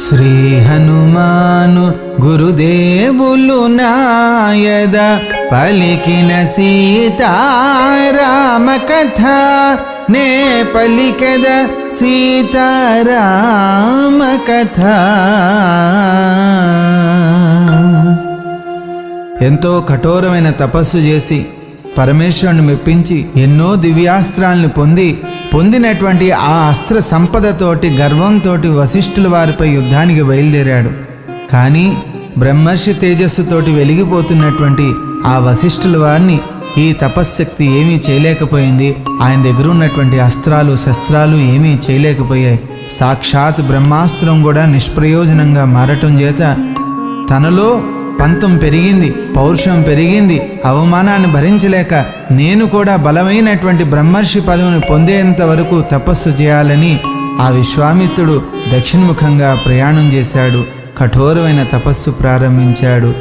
శ్రీ హనుమాను గురుదేవులు నాయద పలికిన సీతారామ కథ నే పలికద సీతారామ కథ. ఎంతో కఠోరమైన తపస్సు చేసి పరమేశ్వరుని మెప్పించి ఎన్నో దివ్యాస్త్రాలను పొందినటువంటి ఆ అస్త్ర సంపదతోటి గర్వంతోటి వశిష్ఠుల వారిపై యుద్ధానికి బయలుదేరాడు. కానీ బ్రహ్మర్షి తేజస్సుతోటి వెలిగిపోతున్నటువంటి ఆ వశిష్ఠుల వారిని ఈ తపశ్శక్తి ఏమీ చేయలేకపోయింది. ఆయన దగ్గర ఉన్నటువంటి అస్త్రాలు శస్త్రాలు ఏమీ చేయలేకపోయాయి. సాక్షాత్ బ్రహ్మాస్త్రం కూడా నిష్ప్రయోజనంగా మారటం చేత తనలో పంతం పెరిగింది, పౌరుషం పెరిగింది. అవమానాన్ని భరించలేక నేను కూడా బలమైనటువంటి బ్రహ్మర్షి పదవిని పొందేంత వరకు తపస్సు చేయాలని ఆ విశ్వామిత్రుడు దక్షిణముఖంగా ప్రయాణం చేశాడు. కఠోరమైన తపస్సు ప్రారంభించాడు.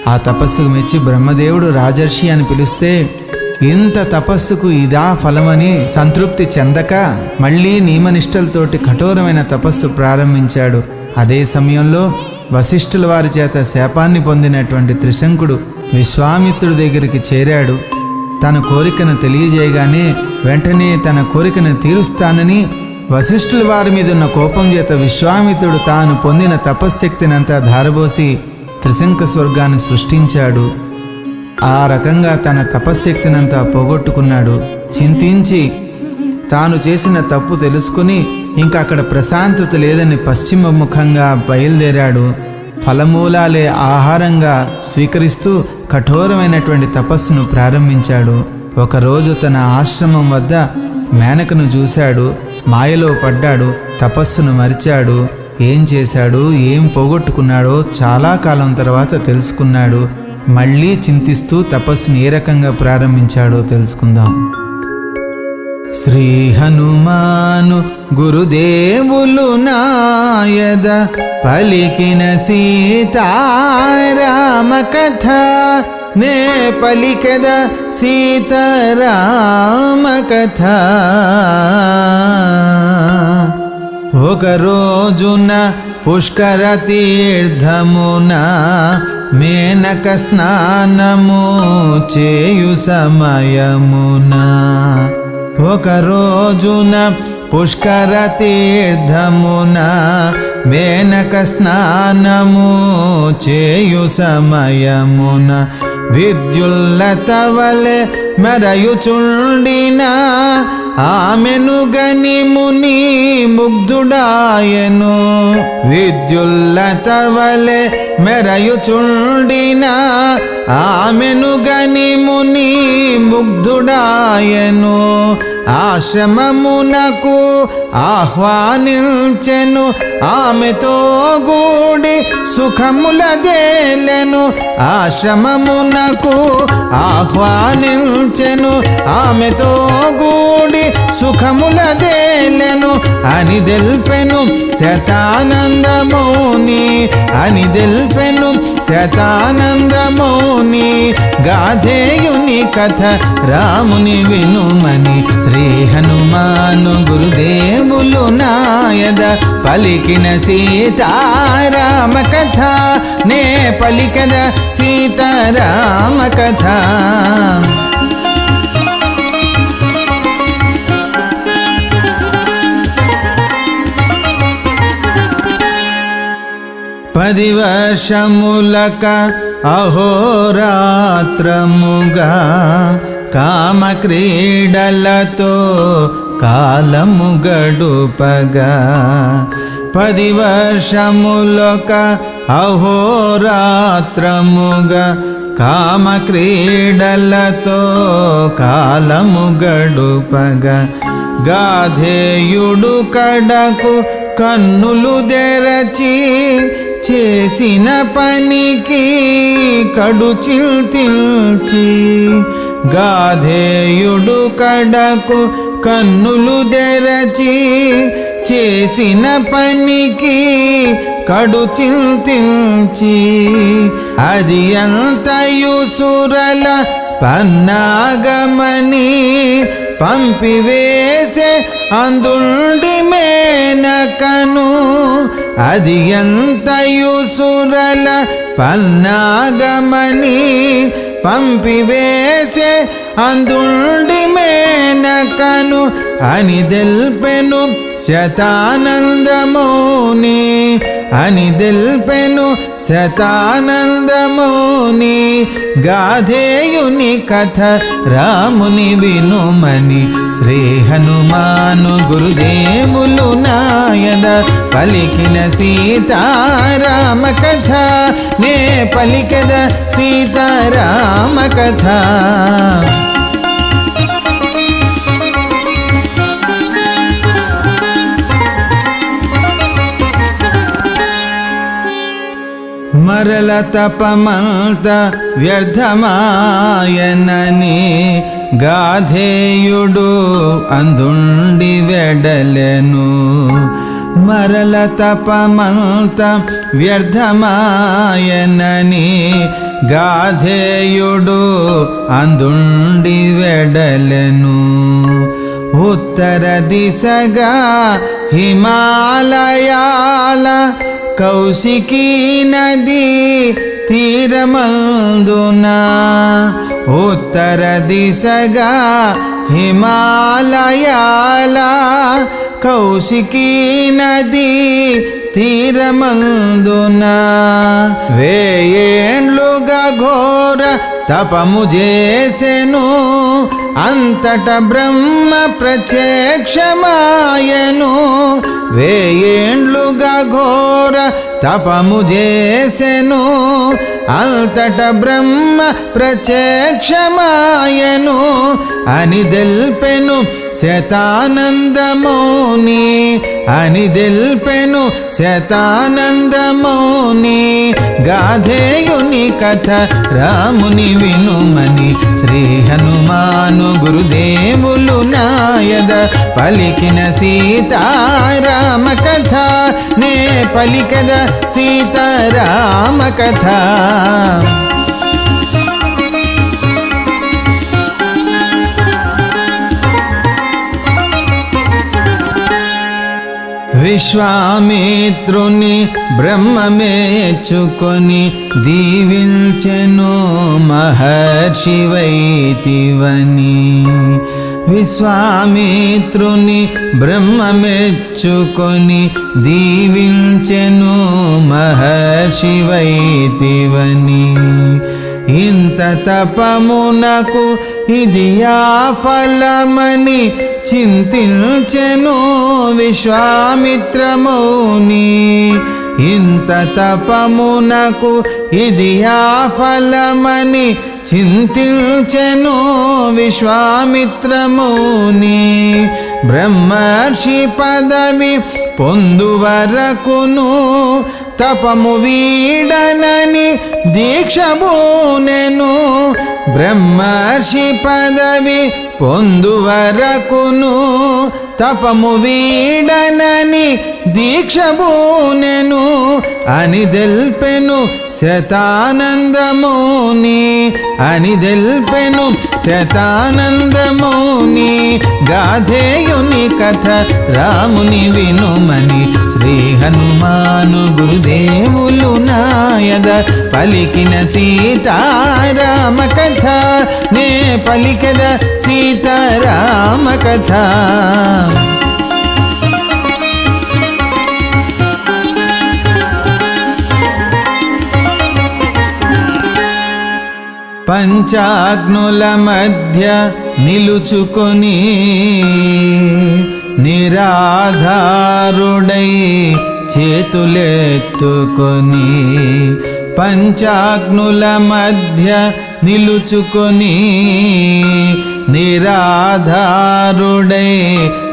ఆ తపస్సుకు మెచ్చి బ్రహ్మదేవుడు రాజర్షి అని పిలిస్తే ఇంత తపస్సుకు ఇదా ఫలమని సంతృప్తి చెందక మళ్ళీ నియమనిష్టలతోటి కఠోరమైన తపస్సు ప్రారంభించాడు. అదే సమయంలో వశిష్ఠుల వారి చేత శాపాన్ని పొందినటువంటి త్రిశంకుడు విశ్వామిత్రుడి దగ్గరికి చేరాడు. తన కోరికను తెలియజేయగానే వెంటనే తన కోరికను తీరుస్తానని వశిష్ఠుల వారి మీద ఉన్న కోపం చేత విశ్వామిత్రుడు తాను పొందిన తపశ్శక్తినంతా ధారబోసి త్రిశంక స్వర్గాన్ని సృష్టించాడు. ఆ రకంగా తన తపశ్శక్తినంతా పోగొట్టుకున్నాడు. చింతించి తాను చేసిన తప్పు తెలుసుకుని ఇంకా అక్కడ ప్రశాంతత లేదని పశ్చిమముఖంగా బయలుదేరాడు. ఫలమూలాలే ఆహారంగా స్వీకరిస్తూ కఠోరమైనటువంటి తపస్సును ప్రారంభించాడు. ఒకరోజు తన ఆశ్రమం వద్ద మేనకను చూశాడు. మాయలో పడ్డాడు. తపస్సును మరిచాడు. ఏం చేశాడు, ఏం పోగొట్టుకున్నాడో చాలా కాలం తర్వాత తెలుసుకున్నాడు. మళ్ళీ చింతిస్తూ తపస్సును ఏ రకంగా ప్రారంభించాడో తెలుసుకుందాం. శ్రీ హనుమాను గురుదేవులు నాయద పలికిన సీతారామ కథ నే పలికద సీతారామ కథ. ఒక రోజున పుష్కర తీర్థమున మేనక స్నానము చేయు సమయమున ఒక రోజున పుష్కర తీర్థమున మేనక స్నానము చేయు సమయమున విద్యుల్లత వలె మెరయుచుండిన ఆమెను గని ముని ముగ్ధుడాయను. విద్యుల్లత వలె మెరయుచుండిన ఆమెను గని ముని ముగ్ధుడాయను. ఆశ్రమమునకు ఆహ్వానించెను ఆమెతో గూడి సుఖములదేలెను. ఆశ్రమమునకు ఆహ్వానించెను ఆమెతో గూడి సుఖములదేలెను అని తెల్పెను శతానందమౌని. అని తెల్పెను శతానందమౌని. గాధేయుని కథ రాముని వినుమని. శ్రీ హనుమాను గురుదేవులు నాయద పలికిన సీతారామ కథ నే పలికద సీతారామ కథ. పది వర్షములక అహోరాత్రముగా కామక్రీడలతో కాలము గడుపగా. 10 వర్షములొక అహోరాత్రముగా కామక్రీడలతో కాలము గడుపగా. గాధేయుడు కడకు కన్నులు తెరచి చేసిన పనికి కడు చింతించి. గాధేయుడు కడకు కన్నులు తెరచి చేసిన పనికి కడు చింతించి. అది అంతయు సురల పన్నాగమని పంపివేసే అందుండి మేనకను అది ఎంతయు సురల పన్నాగమని పంపివేసే అందుండి మేనకను అని దెల్పెను శతానందమౌని అని దెల్పెను శతానందమౌని గాధేయుని కథ రాముని వినుమని శ్రీ హనుమాను గురుదేవులు నాయద పలికిన సీతారామ కథ నే పలికద సీతారామ కథ మరల తపమంత వ్యర్థమాయనని గాధేయుడు అందుండి వెడలెను మరల తపమంత వ్యర్థమాయనని గాధేయుడు అందుండి వెడలెను ఉత్తర దిశగా హిమాలయాల కౌశికీ నది తీరమందున ఉత్తర దిశగా హిమాలయాల కౌశికీ నది తీరమందున వేయేండ్లుగా ఘోర తపము చేసెను అంతట బ్రహ్మ ప్రత్యక్షమాయను వేయేండ్లుగా ఘోర తపము చేసెను అంతట బ్రహ్మ ప్రత్యక్షమాయను అని దెల్పెను శతానందమౌని అని దెల్పెను శతానందమౌని గాధేయుని కథ రాముని వినుమని శ్రీ హనుమాను గురుదేవులు నాయద పలికిన సీతారామ కథ నే పలికద సీతారామ కథ విశ్వామిత్రుని బ్రహ్మ మెచ్చుకొని దీవించెను మహర్షివైతివని విశ్వామిత్రుని బ్రహ్మ మెచ్చుకొని దీవించెను మహర్షివైతివని ఇంత తపమునకు ఇది ఆ ఫలమని చింతించెను విశ్వామిత్రమౌని ఇంత తపమునకు ఇది ఆ ఫలమని చింతించెను విశ్వామిత్రమౌని బ్రహ్మర్షి పదవి పొందువరకును తపము వీడనని దీక్షబూనెను బ్రహ్మర్షి పదవి పొందువరకును తపము వీడనని దీక్షబూనెను అని దెల్పెను శతానందమౌని అని దెల్పెను శతానందమౌని గాధేయుని కథ రాముని వినుమని శ్రీ హనుమాను గురుదేవులు నాయద పలికిన సీతారామ కథ నే పలికద సీతారామ కథ పంచాగ్నుల మధ్య నిలుచుకొని నిరాధారుడై చేతులెత్తుకొని పంచాగ్నుల మధ్య నిలుచుకొని నిరాధారుడై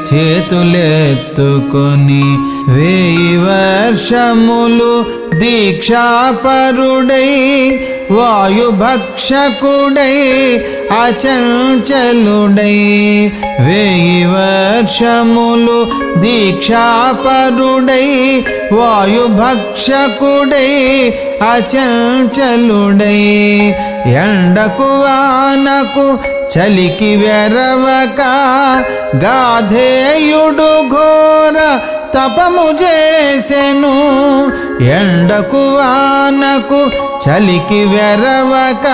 చేతులెత్తుకొని 1000 వర్షములు దీక్షాపరుడై వాయుభక్షకుడై అచంచలుడై 1000 వర్షములు దీక్షాపరుడై వాయుభక్షకుడై అచంచలుడై ఎండకు వానకు చలికి వెరవక గాధేయుడు ఘోర తపము చేసెను. ఎండకు వానకు చలికి వెరవక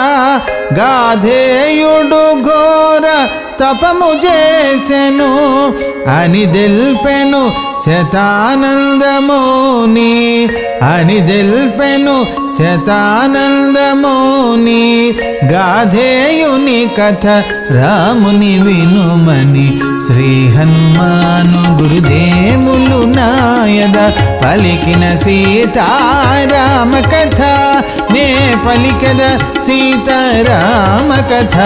గాధేయుడు ఘోర తపము చేసెను అని దెల్పెను శతానందముని. అని దెల్పెను శతానందముని. గాధేయుని కథ రాముని వినుమని శ్రీ హనుమాను గురుదేవులు నాయద పలికిన సీతారామ కథ నే పలికద సీతారామ కథ.